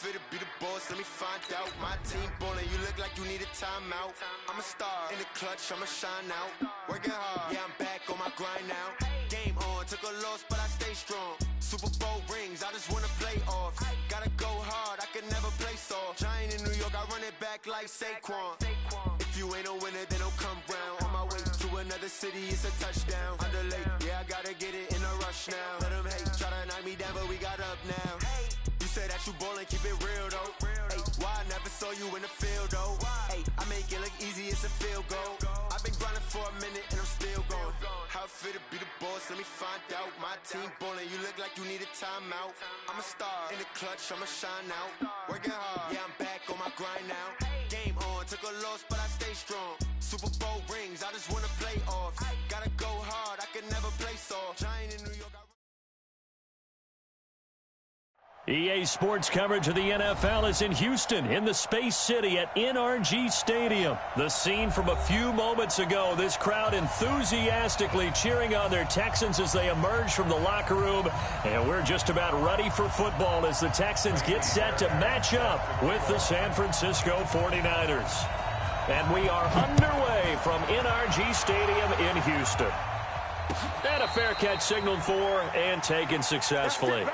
fit to be the boss? Let me find out. My team ballin', you look like you need a timeout. I'm a star in the clutch, I'ma shine out. Working hard, yeah, I'm back on my grind now. Game on, took a loss, but I stay strong. Super Bowl rings, I just wanna play off. Gotta go hard, I can never play soft. Giant in New York, I run it back like Saquon. If you ain't a winner, then don't come round. On my way to another city, it's a touchdown. Underlay, yeah, I gotta get it in a rush now. Let them hate, try to knock me down, but we got up now. You say that you ballin', keep it real though. Hey, why I never saw you in the field though? Hey, I make it look easy, it's a field goal. I've been grinding for a minute and I'm still going. How it feel to be the boss? Let me find out. My team ballin', you look like you need a timeout. I'm a star in the clutch, I'ma shine out. Working hard, yeah, I'm back on my grind now. Game on, took a loss, but I stay strong. Super Bowl rings, I just wanna play off. Gotta go hard, I can never play soft. Giant in New York. EA Sports coverage of the NFL is in Houston, in the Space City at NRG Stadium. The scene from a few moments ago, this crowd enthusiastically cheering on their Texans as they emerge from the locker room. And we're just about ready for football as the Texans get set to match up with the San Francisco 49ers. And we are underway from NRG Stadium in Houston. And a fair catch signaled for and taken successfully.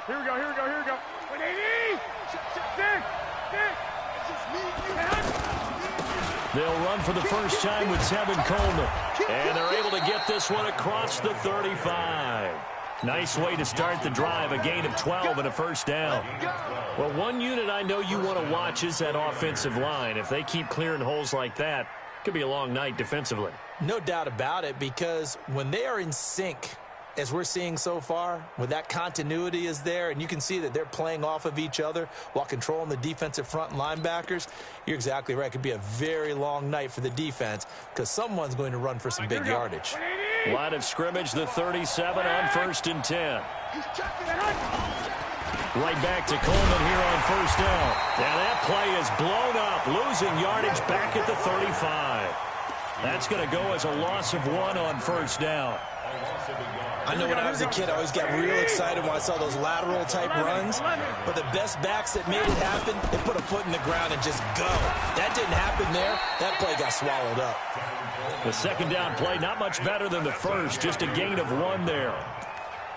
Here we go, here we go, here we go. 180! They'll run for the first time with Tevin Coleman. And they're able to get this one across the 35. Nice way to start the drive, a gain of 12 and a first down. Well, one unit I know you want to watch is that offensive line. If they keep clearing holes like that, it could be a long night defensively. No doubt about it, because when they are in sync, as we're seeing so far, when that continuity is there and you can see that they're playing off of each other while controlling the defensive front linebackers, you're exactly right. It could be a very long night for the defense because someone's going to run for some big yardage. Line of scrimmage, the 37 on 1st and 10. Right back to Coleman here on first down. Now that play is blown up, losing yardage back at the 35. That's going to go as a loss of 1 on first down. I know when I was a kid, I always got real excited when I saw those lateral-type runs. But the best backs that made it happen, they put a foot in the ground and just go. That didn't happen there. That play got swallowed up. The second down play, not much better than the first, just a gain of 1 there.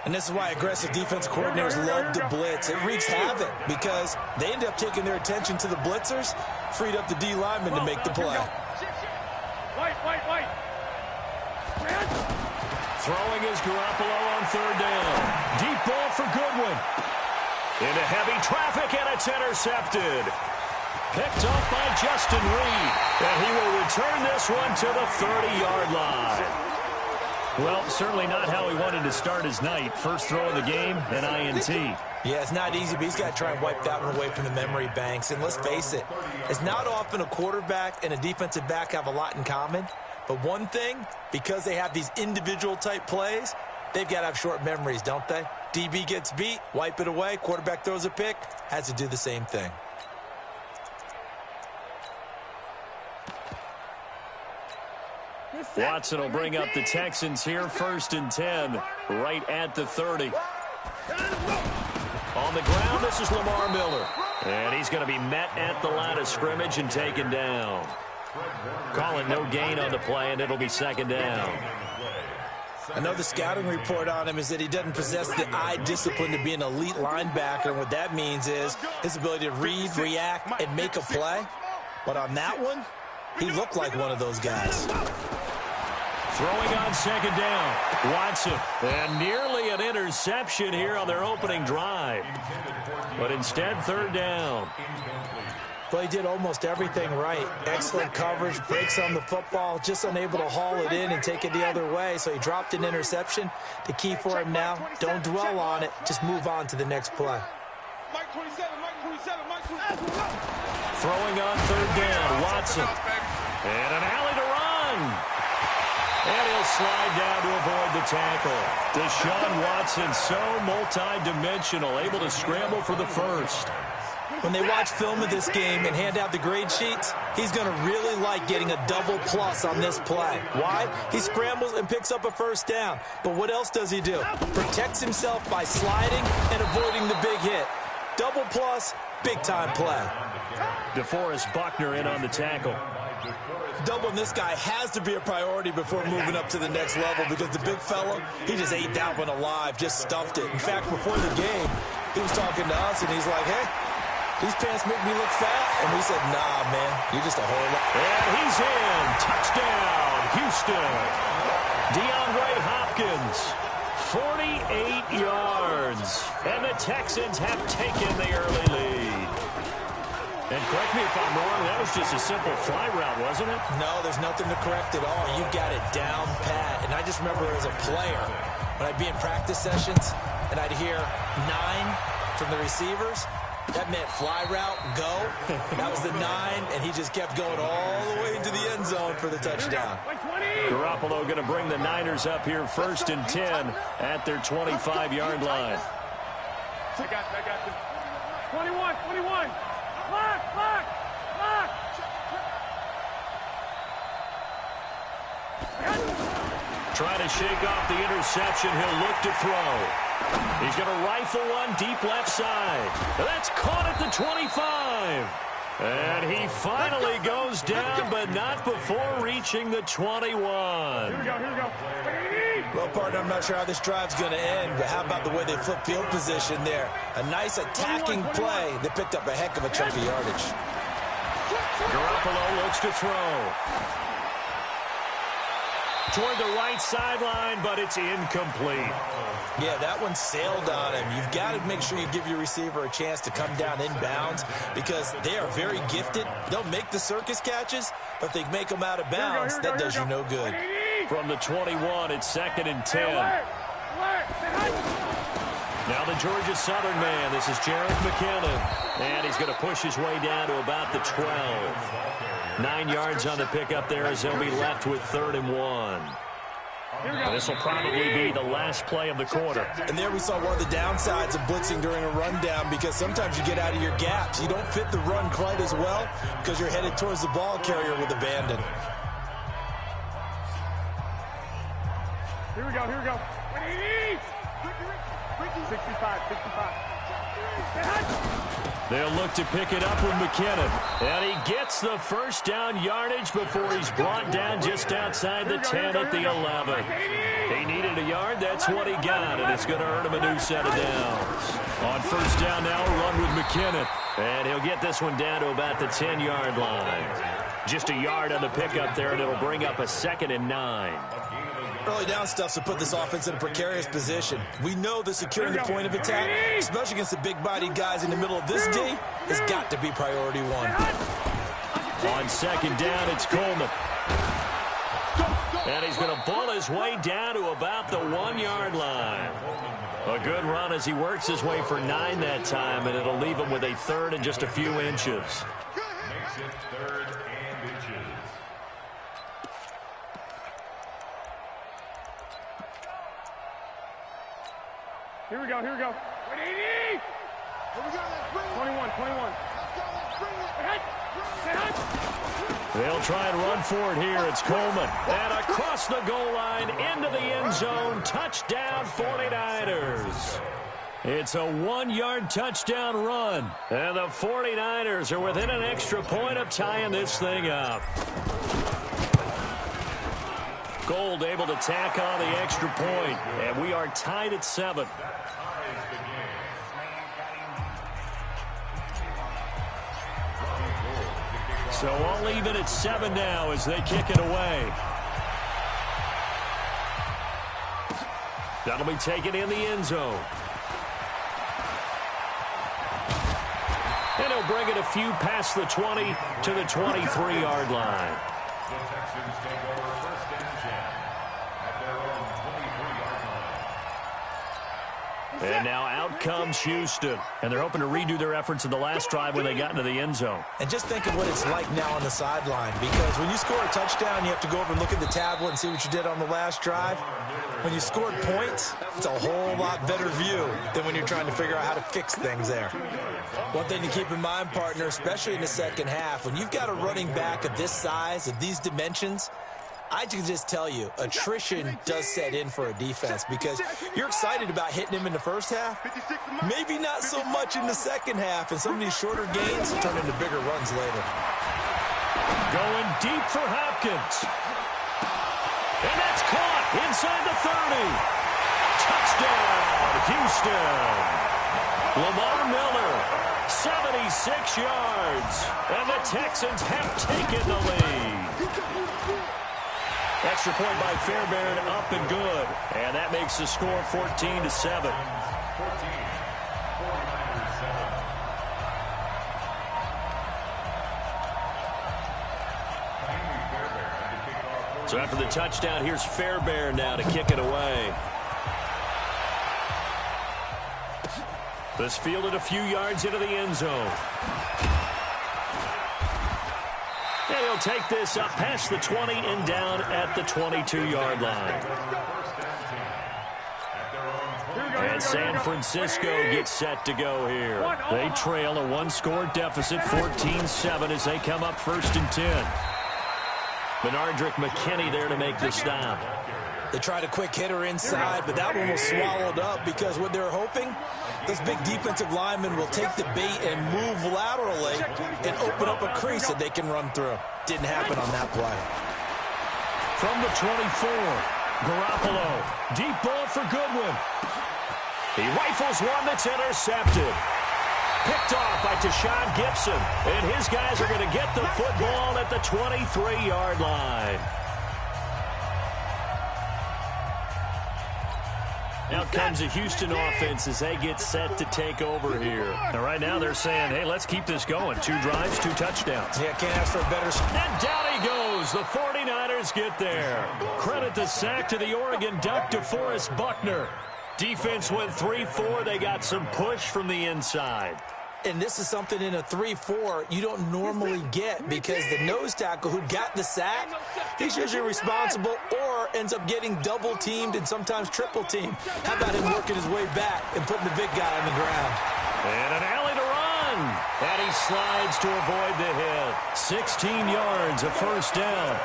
And this is why aggressive defense coordinators love to blitz. It wreaks havoc because they end up taking their attention to the blitzers, freed up the D lineman to make the play. White. Throwing is Garoppolo on third down. Deep ball for Goodwin. Into heavy traffic, and it's intercepted. Picked up by Justin Reed. And he will return this one to the 30-yard line. Well, certainly not how he wanted to start his night. First throw of the game, an INT. Yeah, it's not easy, but he's got to try and wipe that one away from the memory banks. And let's face it, it's not often a quarterback and a defensive back have a lot in common. But one thing, because they have these individual-type plays, they've got to have short memories, don't they? DB gets beat, wipe it away, quarterback throws a pick, has to do the same thing. Watson will bring up the Texans here, 1st and 10, right at the 30. On the ground, this is Lamar Miller. And he's going to be met at the line of scrimmage and taken down. Call it no gain on the play, and it'll be second down. I know the scouting report on him is that he doesn't possess the eye discipline to be an elite linebacker. And what that means is his ability to read, react, and make a play. But on that one, he looked like one of those guys. Throwing on second down, Watson. And nearly an interception here on their opening drive. But instead, third down. Well, he did almost everything right. Excellent coverage, breaks on the football, just unable to haul it in and take it the other way. So he dropped an interception. The key for him now, don't dwell on it. Just move on to the next play. Throwing on third down, Watson. And an alley to run. And he'll slide down to avoid the tackle. Deshaun Watson, so multi-dimensional, able to scramble for the first. When they watch film of this game and hand out the grade sheets, he's going to really like getting a double plus on this play. Why? He scrambles and picks up a first down. But what else does he do? Protects himself by sliding and avoiding the big hit. Double plus, big-time play. DeForest Buckner in on the tackle. Doubling this guy has to be a priority before moving up to the next level because the big fella, he just ate that one alive, just stuffed it. In fact, before the game, he was talking to us, and he's like, hey, these pants make me look fat. And we said, nah, man, you're just a whole lot. And he's in. Touchdown, Houston. DeAndre Hopkins, 48 yards. And the Texans have taken the early lead. And correct me if I'm wrong, that was just a simple fly route, wasn't it? No, there's nothing to correct at all. You got it down pat. And I just remember as a player, when I'd be in practice sessions, and I'd hear 9 from the receivers, that meant fly route, go. That was the 9, and he just kept going all the way into the end zone for the touchdown. Garoppolo going to bring the Niners up here 1st and 10 at their 25-yard line. I got this. 21. Lock. Trying to shake off the interception. He'll look to throw. He's going to rifle one deep left side. That's caught at the 25. And he finally goes down, but not before reaching the 21. Here we go. Well, partner, I'm not sure how this drive's going to end, but how about the way they flip field position there? A nice attacking play. They picked up a heck of a chunk of yardage. Garoppolo looks to throw. Toward the right sideline, but it's incomplete. Yeah, that one sailed on him. You've got to make sure you give your receiver a chance to come down inbounds because they are very gifted. They'll make the circus catches, but if they make them out of bounds, that does you no good. From the 21, it's 2nd and 10. Now the Georgia Southern man. This is Jarrett McKinnon. And he's going to push his way down to about the 12. 9 yards on the pickup there as they'll be left with 3rd and 1. This will probably be the last play of the quarter. And there we saw one of the downsides of blitzing during a rundown because sometimes you get out of your gaps. You don't fit the run quite as well because you're headed towards the ball carrier with abandon. Here we go. 65. They'll look to pick it up with McKinnon. And he gets the first down yardage before he's brought down just outside the 10 at the 11. He needed a yard. That's what he got, and it's going to earn him a new set of downs. On 1st down now, a run with McKinnon. And he'll get this one down to about the 10-yard line. Just a yard on the pickup there, and it'll bring up a 2nd and 9. Early down stuff to put this offense in a precarious position. We know that securing the point of attack, especially against the big-bodied guys in the middle of this D, has got to be priority 1. On 2nd down, it's Coleman. And he's going to ball his way down to about the 1-yard line. A good run as he works his way for 9 that time, and it'll leave him with a 3rd and just a few inches. Makes it 3rd and inches. Here we go. 21. They'll try and run for it here. It's Coleman. And across the goal line into the end zone. Touchdown 49ers. It's a 1-yard touchdown run. And the 49ers are within an extra point of tying this thing up. Gold able to tack on the extra point, and we are tied at 7. So all even at 7 now as they kick it away. That'll be taken in the end zone. And he'll bring it a few past the 20 to the 23-yard line. The Texans take over 1st and 10 at their own 23-yard And now out comes Houston. And they're hoping to redo their efforts in the last drive when they got into the end zone. And just think of what it's like now on the sideline, because when you score a touchdown, you have to go over and look at the tablet and see what you did on the last drive. When you scored points, it's a whole lot better view than when you're trying to figure out how to fix things there. One thing to keep in mind, partner, especially in the second half, when you've got a running back of this size, of these dimensions, I can just tell you, attrition does set in for a defense, because you're excited about hitting him in the first half. Maybe not so much in the second half, and some of these shorter gains turn into bigger runs later. Going deep for Hopkins. And that's caught inside the 30. Touchdown, Houston. Lamar Miller, 76 yards. And the Texans have taken the lead. Extra point by Fairbairn, up and good. And that makes the score 14-7. So after the touchdown, here's Fairbairn now to kick it away. This fielded a few yards into the end zone. And he'll take this up past the 20 and down at the 22-yard line. And San Francisco gets set to go here. They trail a one-score deficit, 14-7, as they come up 1st and 10. Benardrick McKinney there to make the stop. They tried a quick hitter inside, but that one was swallowed up, because what they're hoping, those big defensive linemen will take the bait and move laterally and open up a crease that they can run through. Didn't happen on that play. From the 24, Garoppolo. Deep ball for Goodwin. He rifles one that's intercepted. Picked off by Tashawn Gibson. And his guys are going to get the football at the 23-yard line. Out comes the Houston offense as they get set to take over here. And right now they're saying, hey, let's keep this going. 2 drives, 2 touchdowns. Yeah, can't ask for a better... And down he goes. The 49ers get there. Credit the sack to the Oregon Duck, DeForest Buckner. Defense went 3-4. They got some push from the inside. And this is something in a 3-4 you don't normally get, because the nose tackle who got the sack, he's usually responsible or ends up getting double-teamed and sometimes triple-teamed. How about him working his way back and putting the big guy on the ground? And an alley to run. And he slides to avoid the hit. 16 yards, a first down.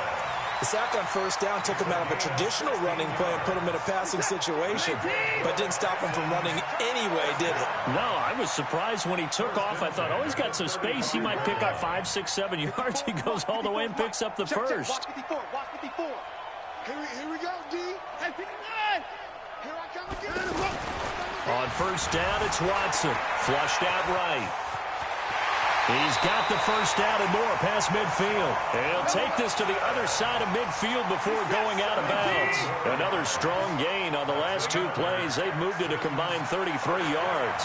The sack on first down took him out of a traditional running play and put him in a passing situation, but didn't stop him from running anyway, did it? No, I was surprised when he took off. I thought, oh, he's got some space. He might pick up 5, 6, 7 yards. He goes all the way and picks up the first. Watch 54, watch 54. Here we go, D. Hey, 59. Here I come again. On first down, it's Watson. Flushed out right. He's got the first down and more past midfield. And he'll take this to the other side of midfield before going out of bounds. Another strong gain on the last 2 plays. They've moved it a combined 33 yards.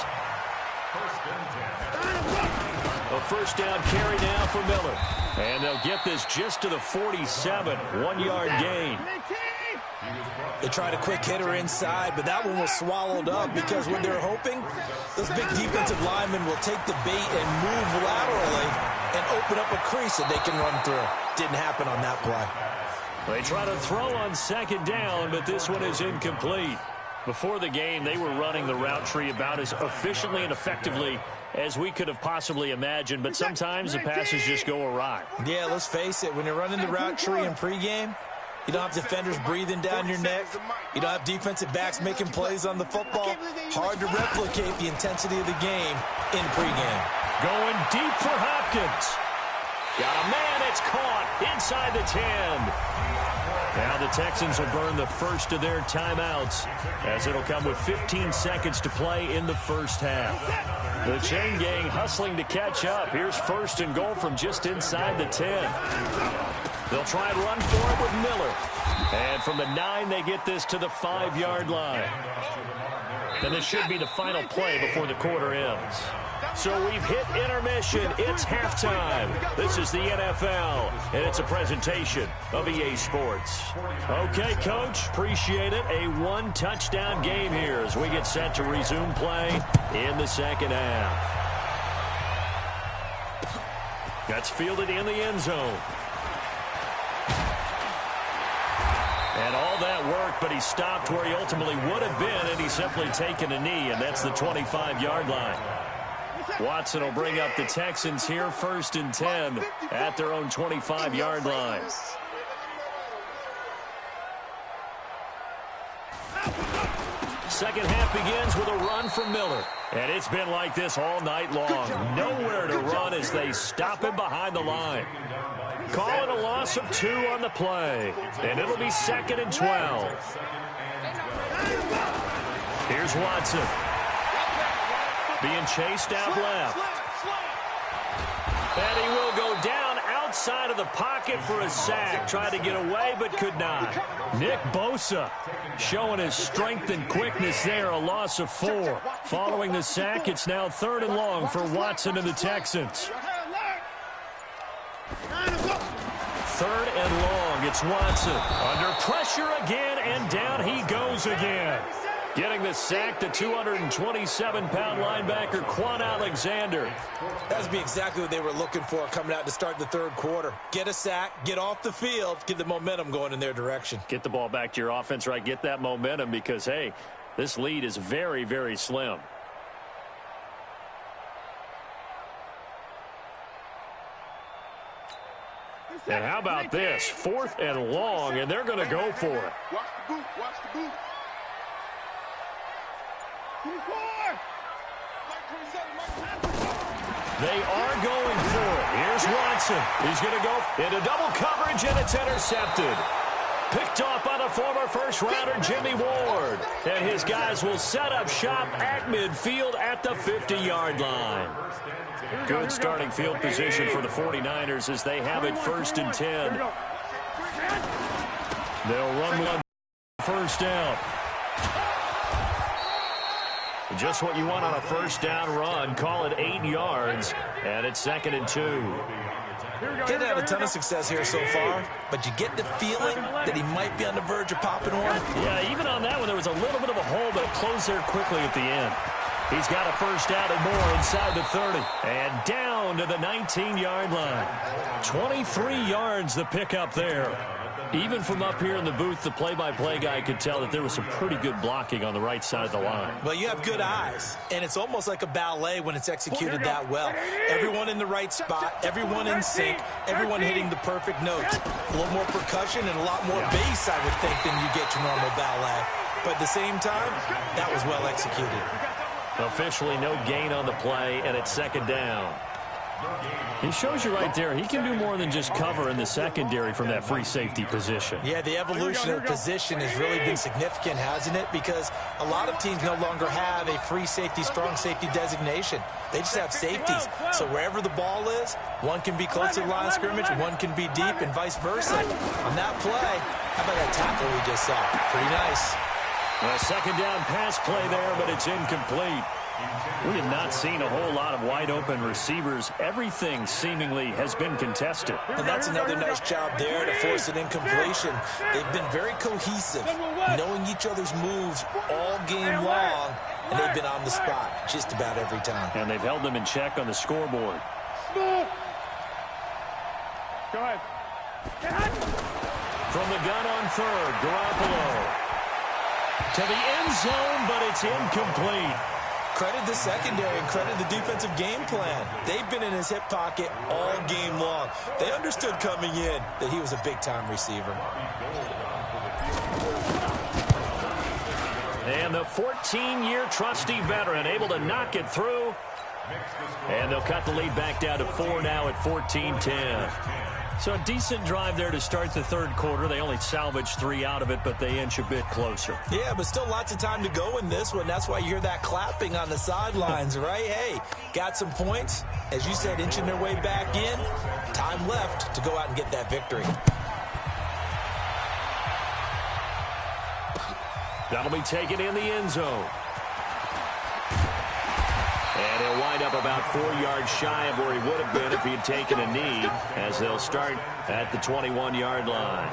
A first down carry now for Miller. And they'll get this just to the 47. 1-yard gain. They tried a quick hitter inside, but that one was swallowed up, because what they're hoping, those big defensive linemen will take the bait and move laterally and open up a crease that they can run through. Didn't happen on that play. They try to throw on second down, but this one is incomplete. Before the game, they were running the route tree about as efficiently and effectively as we could have possibly imagined, but sometimes the passes just go awry. Yeah, let's face it, when you're running the route tree in pregame, you don't have defenders breathing down your neck. You don't have defensive backs making plays on the football. Hard to replicate the intensity of the game in pregame. Going deep for Hopkins. Got a man, it's caught inside the 10. Now the Texans will burn the first of their timeouts, as it'll come with 15 seconds to play in the first half. The chain gang hustling to catch up. Here's 1st and goal from just inside the 10. They'll try and run for it with Miller. And from the 9, they get this to the 5-yard line. And this should be the final play before the quarter ends. So we've hit intermission. It's halftime. This is the NFL, and it's a presentation of EA Sports. Okay, Coach, appreciate it. A one-touchdown game here as we get set to resume play in the second half. That's fielded in the end zone. And all that work, but he stopped where he ultimately would have been, and he's simply taken a knee, and that's the 25-yard line. Watson will bring up the Texans here, 1st and 10 at their own 25-yard line. Second half begins with a run from Miller. And it's been like this all night long. Nowhere to run as they stop him behind the line. Calling a loss of 2 on the play. And it'll be 2nd and 12. Here's Watson. Being chased out left. And he will go down outside of the pocket for a sack. Tried to get away, but could not. Nick Bosa showing his strength and quickness there. A loss of 4. Following the sack, it's now 3rd and long for Watson and the Texans. 3rd and long. It's Watson. Under pressure again, and down he goes again. Getting the sack, the 227-pound linebacker, Quan Alexander. That would be exactly what they were looking for coming out to start the 3rd quarter. Get a sack, get off the field, get the momentum going in their direction. Get the ball back to your offense, right? Get that momentum because, hey, this lead is very, very slim. And how about this? 4th and long, and they're going to go for it. Watch the boot. Watch the boot. 24. They are going for it. Here's Watson. He's going to go into double coverage, and it's intercepted. Picked off by the former first-rounder Jimmy Ward. And his guys will set up shop at midfield at the 50-yard line. Good starting field position for the 49ers as they have it 1st and 10. They'll run one first down. Just what you want on a first down run. Call it 8 yards, and it's 2nd and 2. Didn't have a ton of success here so far, but you get the feeling that he might be on the verge of popping one. Yeah, even on that one, there was a little bit of a hole, but it closed there quickly at the end. He's got a first down and more inside the 30. And down to the 19-yard line. 23 yards the pickup there. Even from up here in the booth, the play-by-play guy could tell that there was some pretty good blocking on the right side of the line. Well, you have good eyes, and it's almost like a ballet when it's executed that well. Everyone in the right spot, everyone in sync, everyone hitting the perfect notes. A little more percussion and a lot more bass, I would think, than you get your normal ballet. But at the same time, that was well executed. Officially no gain on the play, and it's 2nd down. He shows you right there, he can do more than just cover in the secondary from that free safety position. Yeah, the evolution of position has really been significant, hasn't it? Because a lot of teams no longer have a free safety, strong safety designation. They just have safeties. So wherever the ball is, one can be close to the line of scrimmage, one can be deep, and vice versa. On that play, how about that tackle we just saw? Pretty nice. A 2nd down pass play there, but it's incomplete. We have not seen a whole lot of wide-open receivers. Everything seemingly has been contested. And that's another nice job there to force an incompletion. They've been very cohesive, knowing each other's moves all game long, and they've been on the spot just about every time. And they've held them in check on the scoreboard. Go ahead. From the gun on 3rd, Garoppolo. To the end zone, but it's incomplete. Credit the secondary and credit the defensive game plan. They've been in his hip pocket all game long. They understood coming in that he was a big-time receiver. And the 14-year trusty veteran able to knock it through. And they'll cut the lead back down to 4 now at 14-10. So a decent drive there to start the 3rd quarter. They only salvaged 3 out of it, but they inch a bit closer. Yeah, but still lots of time to go in this one. That's why you hear that clapping on the sidelines, right? Hey, got some points. As you said, inching their way back in. Time left to go out and get that victory. That'll be taken in the end zone. And he'll wind up about 4 yards shy of where he would have been if he had taken a knee, as they'll start at the 21-yard line.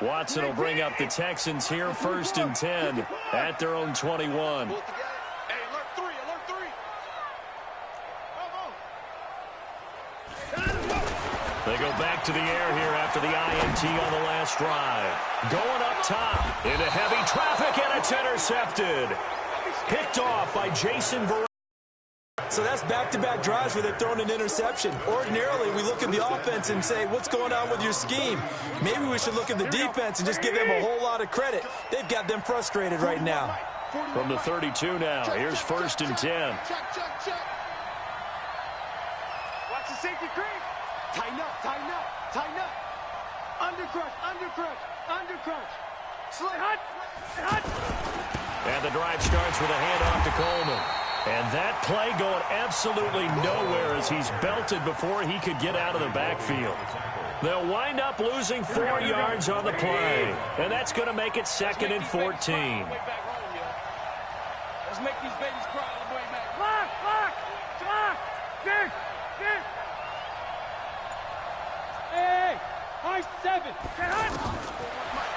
Watson will bring up the Texans here, 1st and 10 at their own 21. Hey, alert three, alert three. They go back to the air here after the INT on the last drive. Going up top into heavy traffic, and it's intercepted. Picked off by Jason Verrett. So that's back-to-back drives where they've thrown an interception. Ordinarily, we look at the offense and say, what's going on with your scheme? Maybe we should look at the defense and just give them a whole lot of credit. They've got them frustrated right now. From the 32 now, here's 1st and 10. Check. Watch the safety creep. Tighten up. Undercrunch. Slay hut. And the drive starts with a handoff to Coleman. And that play going absolutely nowhere as he's belted before he could get out of the backfield. They'll wind up losing 4 yards on the play. And that's going to make it 2nd and 14. Let's make these babies cry all the way back. Clock. Dick. Hey, I-7.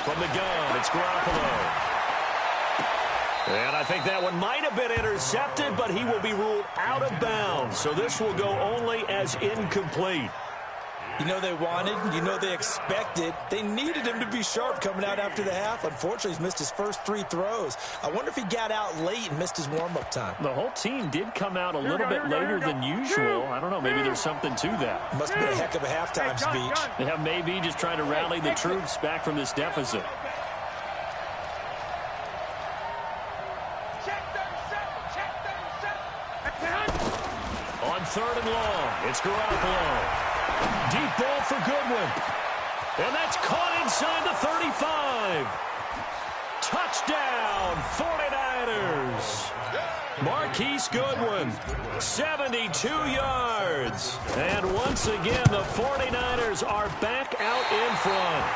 From the gun, it's Garoppolo. And I think that one might have been intercepted, but he will be ruled out of bounds. So this will go only as incomplete. You know they wanted, you know they expected. They needed him to be sharp coming out after the half. Unfortunately, he's missed his first 3 throws. I wonder if he got out late and missed his warm-up time. The whole team did come out a little bit later than usual. I don't know, maybe there's something to that. Must have been a heck of a halftime speech. Yeah, maybe just trying to rally the troops back from this deficit. On 3rd and long, it's Garoppolo. Deep ball for Goodwin. And that's caught inside the 35. Touchdown, 49ers. Marquise Goodwin, 72 yards. And once again, the 49ers are back out in front.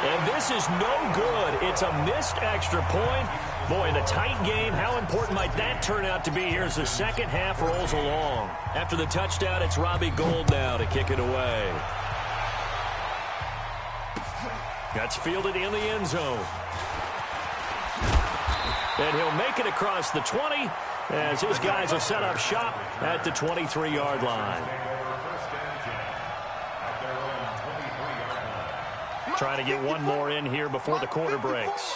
And this is no good. It's a missed extra point. Boy, in a tight game, how important might that turn out to be here as the second half rolls along? After the touchdown, it's Robbie Gould now to kick it away. That's fielded in the end zone. And he'll make it across the 20 as his guys will set up shop at the 23-yard line. Trying to get one more in here before the quarter breaks.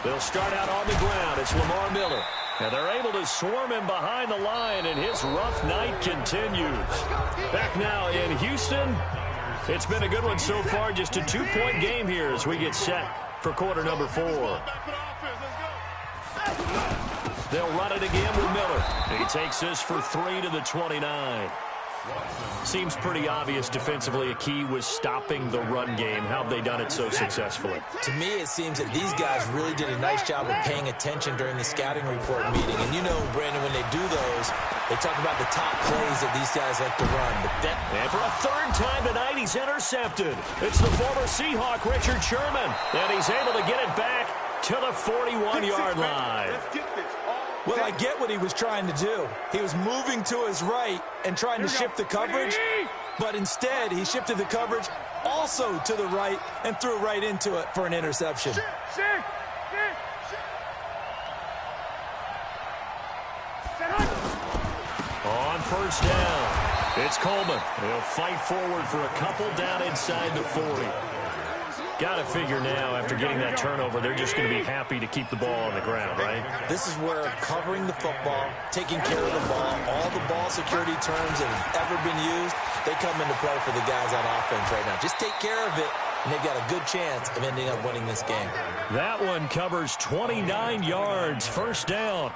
They'll start out on the ground. It's Lamar Miller. And they're able to swarm him behind the line, and his rough night continues. Back now in Houston. It's been a good one so far. Just a 2-point game here as we get set for quarter number 4. They'll run it again with Miller. He takes this for 3 to the 29. Seems pretty obvious defensively a key was stopping the run game. How have they done it so successfully? To me, it seems that these guys really did a nice job of paying attention during the scouting report meeting. And you know, Brandon, when they do those, they talk about the top plays that these guys like to run. And for a 3rd time tonight, he's intercepted. It's the former Seahawk, Richard Sherman. And he's able to get it back to the 41-yard line. Well, I get what he was trying to do. He was moving to his right and trying to shift the coverage, but instead he shifted the coverage also to the right and threw right into it for an interception. On 1st down, it's Coleman. He'll fight forward for a couple down inside the 40. Got to figure now, after getting that turnover, they're just going to be happy to keep the ball on the ground, right? This is where covering the football, taking care of the ball, all the ball security terms that have ever been used, they come into play for the guys on offense right now. Just take care of it, and they've got a good chance of ending up winning this game. That one covers 29 yards, 1st down.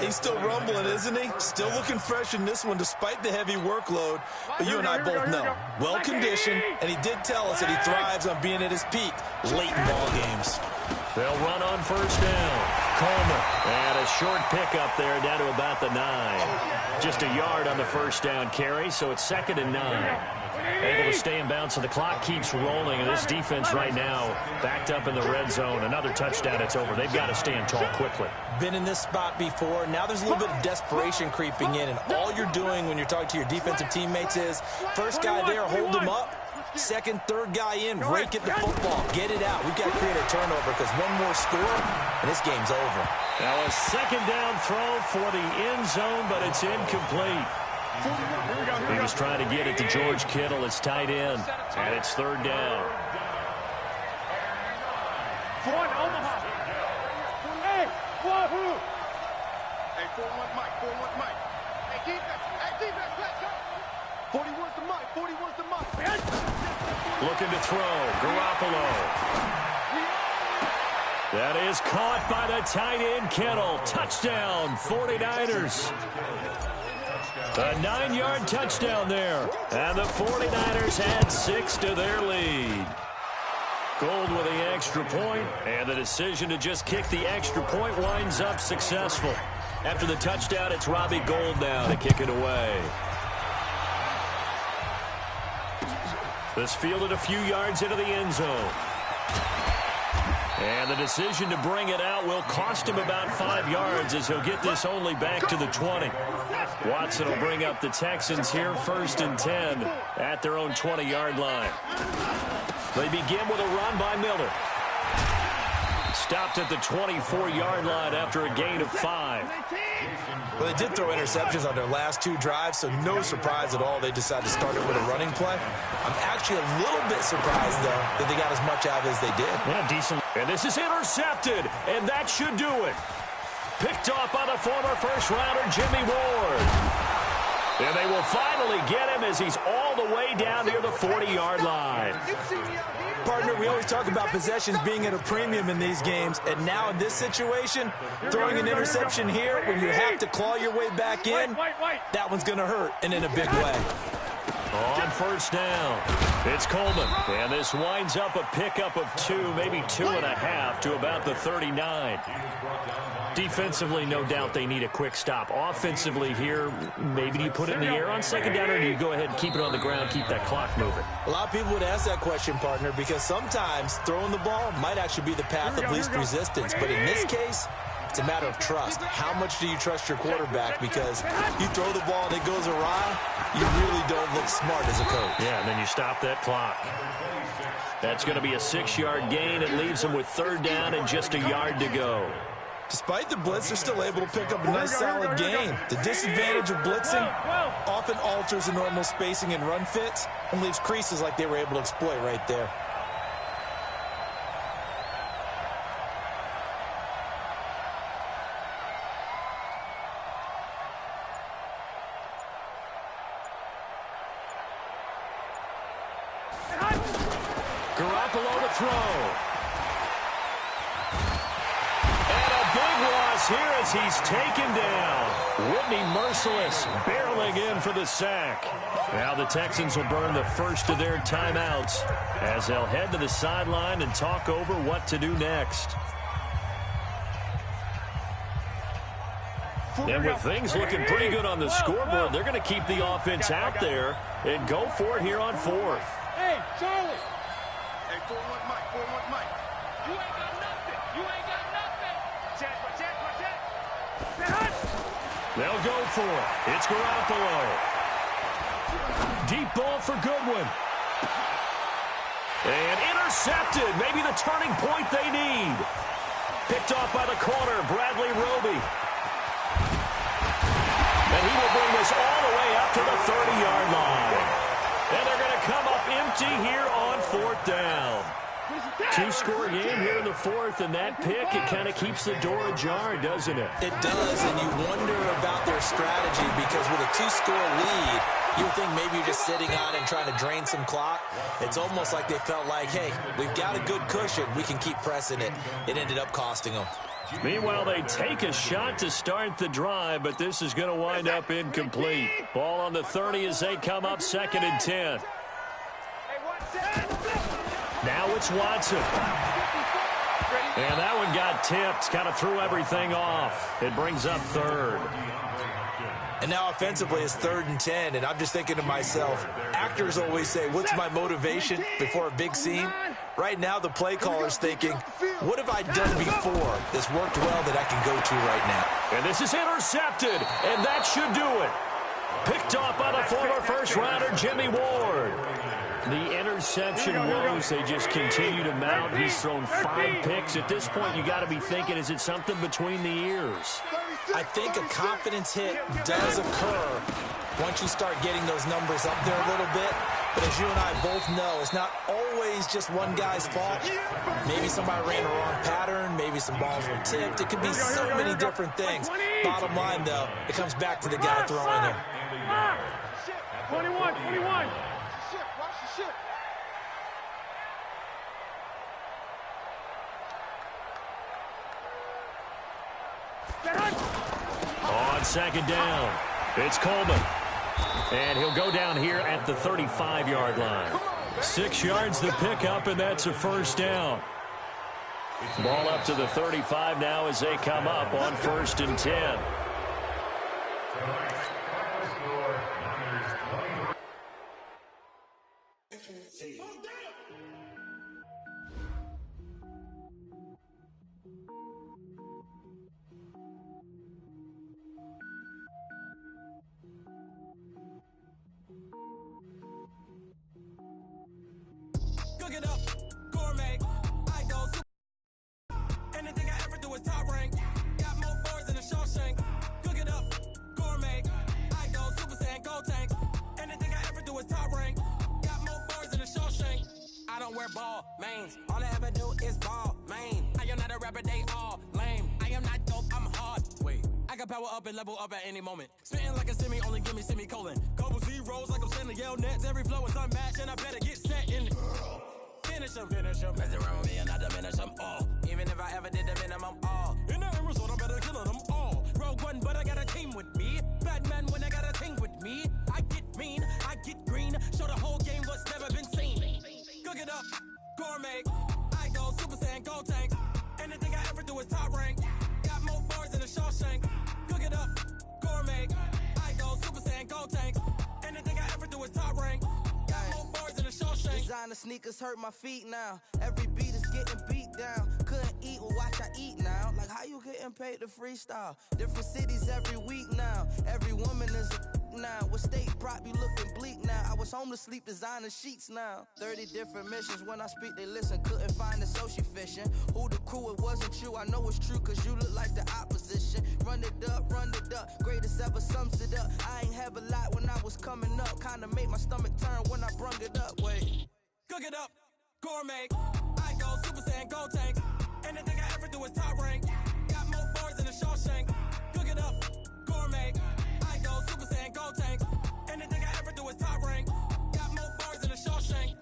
He's still rumbling, isn't he? Still looking fresh in this one despite the heavy workload. But you and I both know, well-conditioned, and he did tell us that he thrives on being at his peak late in ball games. They'll run on 1st down. Coleman. And a short pickup there down to about the 9. Just a yard on the 1st down carry, so it's 2nd and 9. Able to stay in bounds, so the clock keeps rolling, and this defense right now backed up in the red zone. Another touchdown, it's over. They've got to stand tall quickly. Been in this spot before. Now there's a little bit of desperation creeping in, and all you're doing when you're talking to your defensive teammates is first guy there, hold him up. Second, third guy in, rake at the football. Get it out. We've got to create a turnover because one more score, and this game's over. Now a second down throw for the end zone, but it's incomplete. He was trying to get it to George Kittle, his tight end, and it's third down. Omaha. Hey, wahoo! Hey, 4-1 Mike, 4-1 Mike. Hey, defense, let's go! 41's the Mike, 41's the Mike. Looking to throw, Garoppolo. That is caught by the tight end, Kittle. Touchdown, 49ers. A 9-yard touchdown there. And the 49ers add 6 to their lead. Gold with the extra point, and the decision to just kick the extra point winds up successful. After the touchdown, it's Robbie Gould now to kick it away. This fielded a few yards into the end zone. And the decision to bring it out will cost him about 5 yards as he'll get this only back to the 20. Watson will bring up the Texans here, 1st and 10 at their own 20-yard line. They begin with a run by Miller. Stopped at the 24-yard line after a gain of 5. Well, they did throw interceptions on their last 2 drives, so no surprise at all they decided to start it with a running play. I'm actually a little bit surprised, though, that they got as much out of it as they did. Yeah, decent. And this is intercepted, and that should do it. Picked off by the former first-rounder Jimmy Ward. And they will finally get him as he's all the way down near the 40-yard line. Partner, we always talk about possessions being at a premium in these games, and now in this situation, throwing an interception here when you have to claw your way back in, that one's going to hurt, and in a big way. On first down, it's Coleman, and this winds up a pickup of 2, maybe 2.5 to about the 39. Defensively, no doubt they need a quick stop. Offensively here, maybe do you put it in the air on second down, or do you go ahead and keep it on the ground, keep that clock moving? A lot of people would ask that question, partner, because sometimes throwing the ball might actually be the path of least resistance. But in this case, it's a matter of trust. How much do you trust your quarterback? Because you throw the ball and it goes awry, you really don't look smart as a coach. Yeah, and then you stop that clock. That's going to be a 6-yard gain. It leaves them with third down and just a yard to go. Despite the blitz, they're still able to pick up a nice solid gain. The disadvantage of blitzing often alters the normal spacing and run fits and leaves creases like they were able to exploit right there. Garoppolo to throw. Here as he's taken down. Whitney Merciless barreling in for the sack. Now the Texans will burn the first of their timeouts as they'll head to the sideline and talk over what to do next. And with things looking pretty good on the scoreboard, they're going to keep the offense out there and go for it here on 4th. Hey, Charlie. Hey, 4-1 Mike, 4-1 Mike. You ain't got nothing. You ain't got nothing. Check. They'll go for it. It's Garoppolo. Deep ball for Goodwin. And intercepted. Maybe the turning point they need. Picked off by the corner, Bradley Roby. And he will bring this all the way up to the 30-yard line. And they're going to come up empty here on 4th down. 2-score game here in the 4th, and that pick, it kind of keeps the door ajar, doesn't it? It does, and you wonder about their strategy because with a 2-score lead, you would think maybe you're just sitting on and trying to drain some clock. It's almost like they felt like, hey, we've got a good cushion. We can keep pressing it. It ended up costing them. Meanwhile, they take a shot to start the drive, but this is going to wind up incomplete. Ball on the 30 as they come up 2nd and 10. Now it's Watson. And that one got tipped, kind of threw everything off. It brings up 3rd. And now offensively it's 3rd and 10, and I'm just thinking to myself, actors always say, what's my motivation before a big scene? Right now, the play caller's thinking, what have I done before that's worked well that I can go to right now? And this is intercepted, and that should do it. Picked off by the former first-rounder, Jimmy Ward. The interception woes, they just continue to mount. He's thrown 5 picks. At this point, you got to be thinking, is it something between the ears? I think a confidence hit does occur once you start getting those numbers up there a little bit. But as you and I both know, it's not always just one guy's fault. Maybe somebody ran the wrong pattern. Maybe some balls were tipped. It could be so many different things. Bottom line, though, it comes back to the guy throwing it. 21. On second down, it's Coleman. And he'll go down here at the 35-yard line. 6 yards the pickup, and that's a first down. Ball up to the 35 now as they come up on 1st and 10. Cook it up, gourmet. I go super. Anything I ever do is top rank. Got more boards than a Shawshank. Cook it up, gourmet. I go super saiyan, gold tanks. Anything I ever do is top rank. Got more boards than a Shawshank. I don't wear ball mains. All I ever do is ball main. I am not a rapper, they all lame. I am not dope, I'm hard. Wait, I got power up and level up at any moment. Spitting like a semi, only give me semicolon. Couple zeros like I'm sending yell nets. Every flow is unmatched and I better get set in. Finish him. Mess around with me and I diminish them all. Even if I ever did the minimum all. In the end result, I better kill them all. Rogue One, but I got a team with me. Batman when I got a team with me. I get mean, I get green. Show the whole game what's never been seen. Cook it up, gourmet. I go super saiyan, gold tanks. Anything I ever do is top rank. Got more bars than a Shawshank. Cook it up, gourmet. I go super saiyan, gold tanks. Anything I ever do is top rank. Designer sneakers hurt my feet now. Every beat is getting beat down. Couldn't eat, well watch I eat now. Like how you getting paid to freestyle? Different cities every week now. Every woman is a now. With state prop, you looking bleak now. I was homeless, sleep designer sheets now. 30 different missions. When I speak, they listen. Couldn't find the social fishing. Who the crew? It wasn't you. I know it's true, cause you look like the opposition. Run it up. Greatest ever sums it up. I ain't have a lot when I was coming up. Kinda made my stomach turn when I brung it up. Wait. Cook it up, gourmet. I go super saiyan, gold tanks. Anything I ever do is top rank. Got more bars than a Shawshank. Cook it up, gourmet. I go super saiyan, gold tanks. Anything I ever do is top rank. Got more bars than a Shawshank.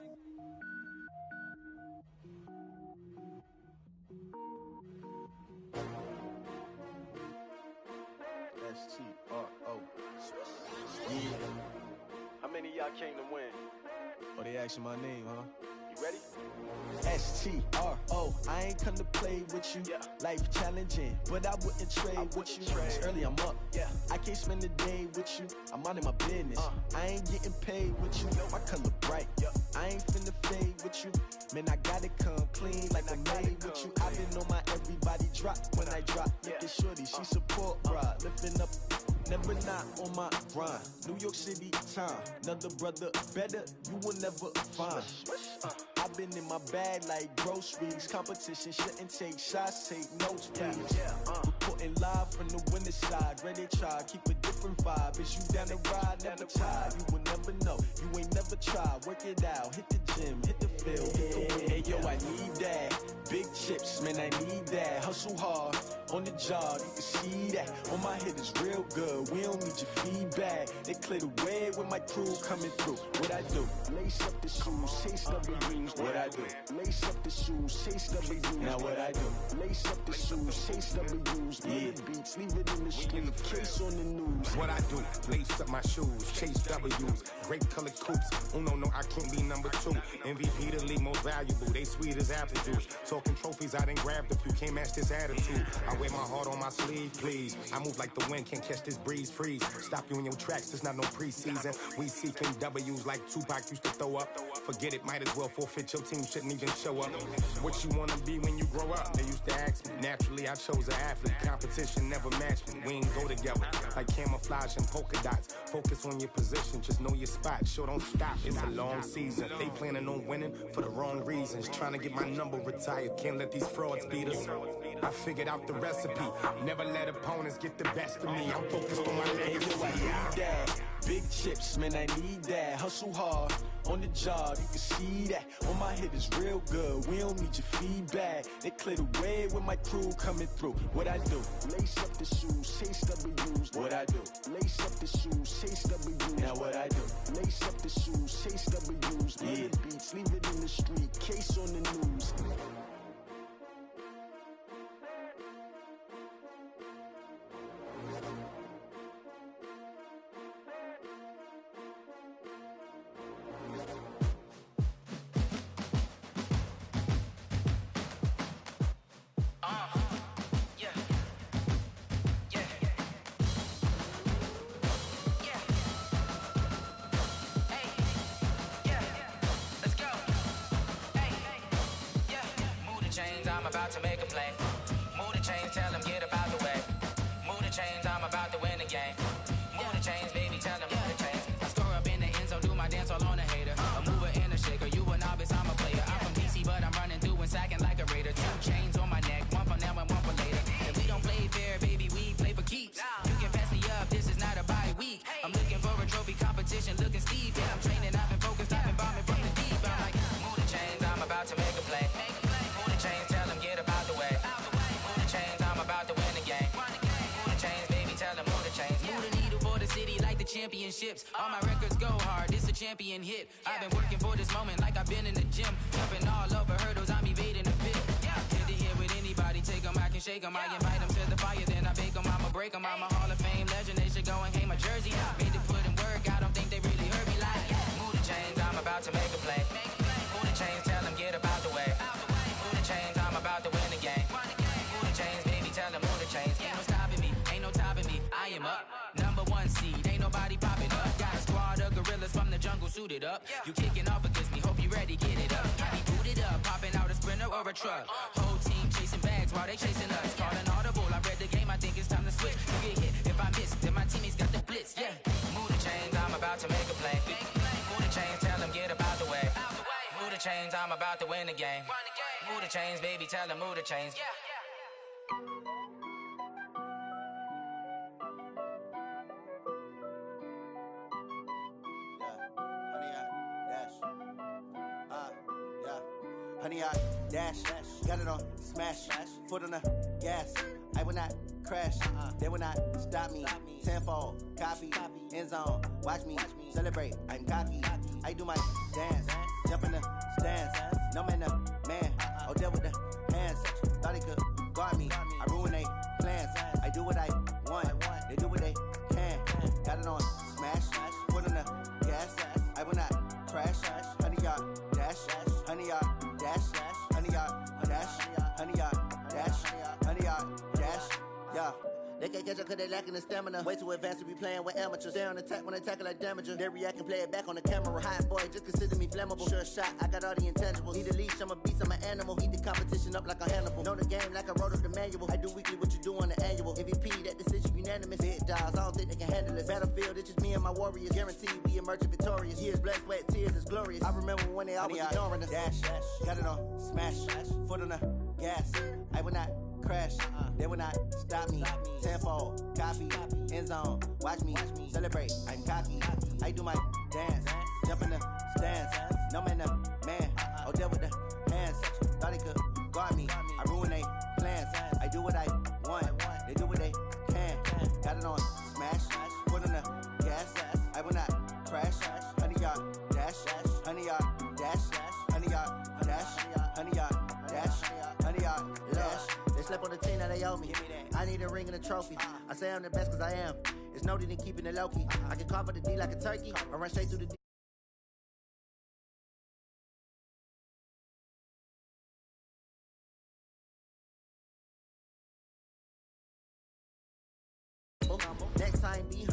S-T-R-O. Yeah. How many of y'all came to win? Oh, they asking my name, huh? You ready? S-T-R-O. I ain't come to play with you. Yeah. Life challenging, but I wouldn't trade with you. It's early, I'm up. Yeah. I can't spend the day with you. I'm minding my business. I ain't getting paid with you. My color bright. I ain't finna fade with you. Man, I gotta come clean like I'm made with you. I've been on my everybody drop when I drop. Look at shorty, she support rod. Lifting up, never not on my grind. New York City time. Another brother better, you will never find. I've been in my bag like groceries. Competition shouldn't take shots, take notes, please. Reporting live from the winter side. Ready to try, keep a different vibe. Is you down the ride, never tired. You will never know, you ain't never tried. Work it out, hit the gym, hit the field. Hey yo, I need that. Big chips, man, I need that. Hustle hard, on the job, you can see that. On my head is real good, we don't need your feedback. They clear the way with my crew coming through. What I do? Lace up the shoes, chase W's. What I do? Lace up the shoes, chase W's. Now what I do? Lace up the shoes, chase W's. Yeah. Beats, leave it in the street, case on the news. What I do? Lace up my shoes, chase W's. Grape colored coops. Oh no, I can't be number 2. MVP the league most valuable. They sweet as apple juice. Talking trophies, I done grabbed a few. Can't match this attitude. I wear my heart on my sleeve, please. I move like the wind, can't catch this breeze, freeze. Stop you in your tracks, there's not no preseason. We seeking W's like Tupac used to throw up. Forget it, might as well forfeit, your team shouldn't even show up. What you wanna be when you grow up? They used to ask me. Naturally, I chose an athlete. Competition never matched me. We ain't go together like camouflage and polka dots. Focus on your position, just know your spot. Sure, don't stop, it's a long season. They planning on winning for the wrong reasons. Trying to get my number retired, can't let these frauds beat us. I figured out the recipe. Never let opponents get the best of me. I'm focused on my legacy. I need that. Big chips, man, I need that. Hustle hard on the job, you can see that. On my head is real good, we don't need your feedback. They clear the way with my crew coming through. What I do? Lace up the shoes, chase W's. What I do? Lace up the shoes, chase W's. Now what I do? Lace up the shoes, chase W's. Yeah. The beats, leave it in the street, case on the news. I'm about to make a play. Move the chains, tell them get about the way. Move the chains, I'm about to win the game. Move the chains, baby, tell them move the chains. I score up in the end zone, do my dance all on a hater. A mover and a shaker, you a novice, I'm a player. I'm from DC, but I'm running through and sacking like a raider. 2 chains on my neck, one for now and one for later. And we don't play fair, baby, we play for keeps. You can pass me up, this is not a bye week. I'm looking for a trophy competition, looking steep. Yeah, I'm training, I've been focused, I've been bombing from the deep. I'm like, move the chains, I'm about to make a play. Move the chains, tell them get about the way. Move the chains, I'm about to win the game. Move the chains, baby, tell them move the chains. Move the needle for the city like the championships. All my records go hard, it's a champion hit. I've been working for this moment like I've been in the gym. Jumping all over hurdles, I'm evading the pit. Hit to hit with anybody, take them, I can shake them. I invite them to the fire, then I bake them, I'ma break them. I'm a Hall of Fame legend, they should go and hang my jersey. Made to put in work, I don't think they really heard me like. Move the chains, I'm about to make a play. Move the chains, tell them get about the way. Move the chains, I'm about to win the game. Move the chains, baby, tell them move the chains. Ain't no stopping me, ain't no topping me. I am up, #1 seed, ain't nobody popping up. Got a squad of gorillas from the jungle suited up. You kicking off against me, hope you ready, get it up. I be booted up, popping out a sprinter or a truck. Whole team chasing bags while they chasing us. Calling audible, I read the game, I think it's time to switch. You get hit, if I miss, then my teammates got the blitz, yeah. Move the chains, I'm about to make a play. Move the chains, tell them get about the way. Move the chains, I'm about to win the game. Move the chains, baby, tell them move the chains. Honey, I dash, got it on smash, foot on the gas. I will not crash, they will not stop me. Tenfold, copy, end zone, watch me celebrate. I'm cocky, I do my dance, jump in the stands. No man, man, oh deal with the hands. Thought he could guard me, I ruin they plans. I do what I want, they do what they can. Got it on smash, foot on the gas. I will not crash, honey, y'all dash, honey, y'all dash, honey, y'all dash, honey, y'all dash, honey, y'all dash, yeah. They can't catch up cause they lacking the stamina. Way too advanced to be playing with amateurs. Stay on attack when they tackle like damager. They react and play it back on the camera. Hot boy, just consider me flammable. Sure shot, I got all the intangibles. Need a leash, I'm a beast, I'm an animal. Eat the competition up like a Hannibal. Know the game like I wrote up the manual. I do weekly what you do on the annual. MVP, that decision unanimous. Big dogs, I don't think they can handle it. Battlefield, it's just me and my warriors. Guaranteed we emerge victorious. Years, blood, sweat, tears, is glorious. I remember when they always ignoring us. Dash, got it on smash, foot on the gas. I will not crash, they will not stop me. Tenfold, copy, end zone, watch me celebrate. I'm cocky, I do my dance, jump in the stands. No man, man, oh deal with the hands. Thought he could guard me, I ruin they plans. I do what I want, they do what they can. Got it on smash, foot on the gas. I will not crash, honey, y'all dash, honey, y'all dash, honey, y'all dash, honey, y'all dash, honey, y'all dash. They slept on the team that they owe me. I need a ring and a trophy. I say I'm the best cause I am. It's no need in keeping it low key. I can carve the D like a turkey or run straight through the D.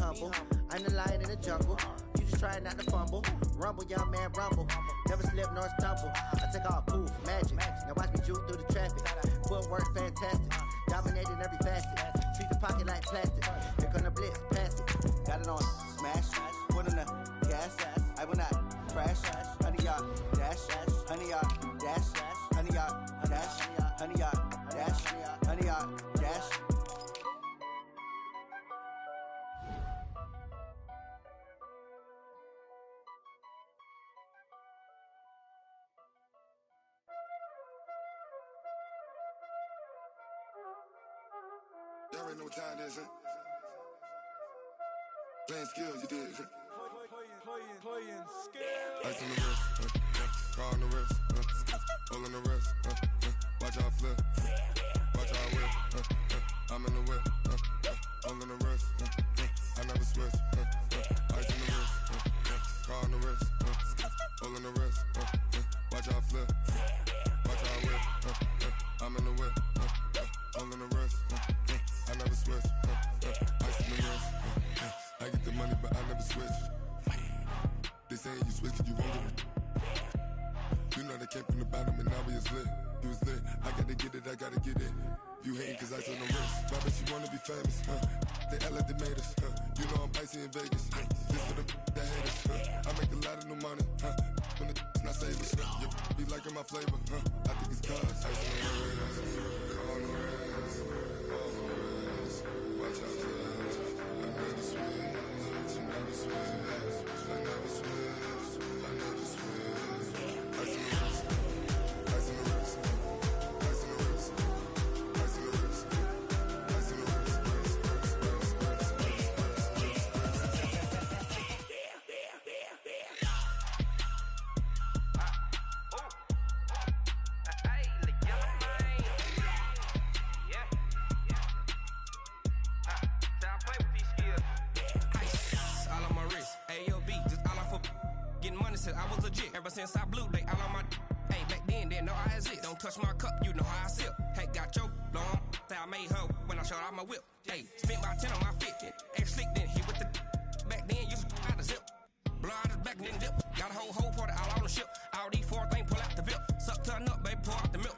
humble. I'm the lion in the jungle. You just trying not to fumble. Rumble, young man, rumble. Never slip nor stumble. I take off, poof, magic. Now watch me juke through the traffic. Footwork fantastic. Dominating every facet. Treat the pocket like plastic. Here come the blitz, pass it. Got it on smash. Put on the gas. I will not crash. Honey, y'all dash. Honey, y'all dash. Honey, y'all dash. Honey, y'all dash. Honey, y'all dash. Y'all already know what time it is, huh? Playing skills, you did, huh? Playing skills. Ice on the wrist, car on the wrist, hole in the wrist, watch out flip, watch out whip, I'm in the whip, hole in the wrist, I never switch, ice on the wrist, car on the wrist, hole in the wrist, watch out flip, watch out whip, I'm in the whip, hole in the wrist, I never switch, ice on the wrist, I get the money but I never switch. They saying you switch 'cause you won't get it. You know they came from the bottom and now we is lit. You was lit, I gotta get it, I gotta get it. You hating 'cause I on the wrist. Why bet you wanna be famous, They act like they made us, You know I'm icy in Vegas, This for the that hate us, I make a lot of new money, When the not savers, You be liking my flavor, I think it's cause ice on the wrist, on the wrist, on the wrist. Watch out, cuz I never switch, I never switch. I never switch, I never switch. Ice in the wrist, ice in the wrist, ice in the wrist, ice in the wrist, ice in the wrist, I was legit. Ever since I blew, they all on my hey, back then, didn't know I exist. Don't touch my cup, you know how I sip. Hey, got your long, I made her when I showed out my whip. Hey, spent about 10 on my fit. Ex-slick, then hit with the back then, used to out the zip. Blow out his back, then dip. Got a whole party all on the ship. All these four things, pull out the VIP. Suck, turn up, baby, pour out the milk.